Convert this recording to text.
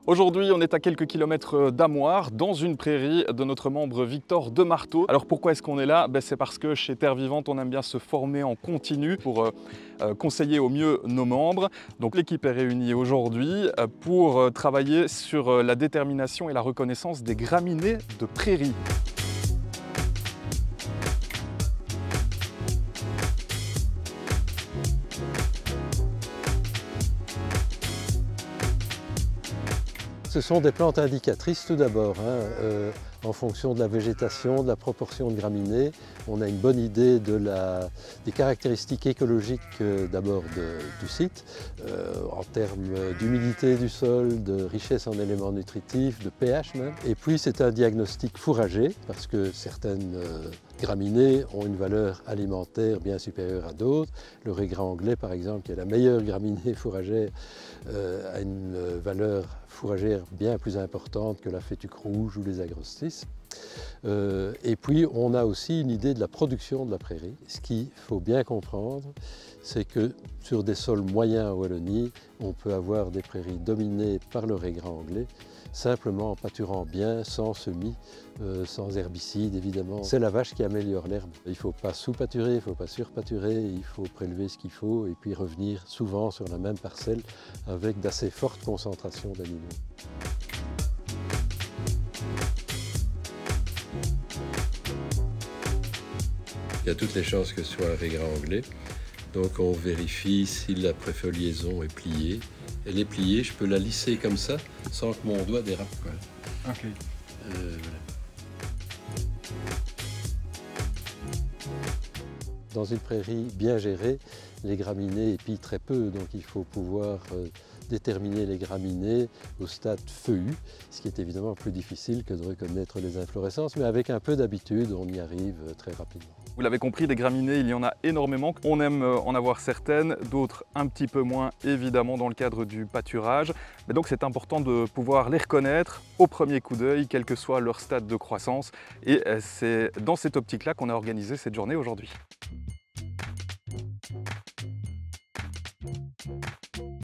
Aujourd'hui, on est à quelques kilomètres d'Amoire, dans une prairie de notre membre Victor Demarteau. Alors pourquoi est-ce qu'on est là? C'est parce que chez Terre Vivante, on aime bien se former en continu pour conseiller au mieux nos membres. Donc l'équipe est réunie aujourd'hui pour travailler sur la détermination et la reconnaissance des graminées de prairie. Ce sont des plantes indicatrices tout d'abord. En fonction de la végétation, de la proportion de graminées, on a une bonne idée des caractéristiques écologiques d'abord du site, en termes d'humidité du sol, de richesse en éléments nutritifs, de pH même. Et puis c'est un diagnostic fourrager, parce que certaines graminées ont une valeur alimentaire bien supérieure à d'autres. Le raisin anglais par exemple, qui est la meilleure graminée fourragère, a une valeur fourragère bien plus importante que la fétuque rouge ou les agrostis. Et puis on a aussi une idée de la production de la prairie. Ce qu'il faut bien comprendre, c'est que sur des sols moyens en Wallonie, on peut avoir des prairies dominées par le raisin anglais, simplement en pâturant bien, sans semis, sans herbicides évidemment. C'est la vache qui améliore l'herbe. Il ne faut pas sous-pâturer, il ne faut pas surpâturer, il faut prélever ce qu'il faut et puis revenir souvent sur la même parcelle avec d'assez fortes concentrations d'animaux. Il y a toutes les chances que ce soit un raisin anglais. Donc on vérifie si la préfoliaison est pliée. Elle est pliée, je peux la lisser comme ça sans que mon doigt dérape. Okay. Voilà. Dans une prairie bien gérée, les graminées épient très peu, donc il faut pouvoir déterminer les graminées au stade feuillu, ce qui est évidemment plus difficile que de reconnaître les inflorescences, mais avec un peu d'habitude, on y arrive très rapidement. Vous l'avez compris, des graminées, il y en a énormément. On aime en avoir certaines, d'autres un petit peu moins, évidemment, dans le cadre du pâturage. Mais donc c'est important de pouvoir les reconnaître au premier coup d'œil, quel que soit leur stade de croissance. Et c'est dans cette optique-là qu'on a organisé cette journée aujourd'hui.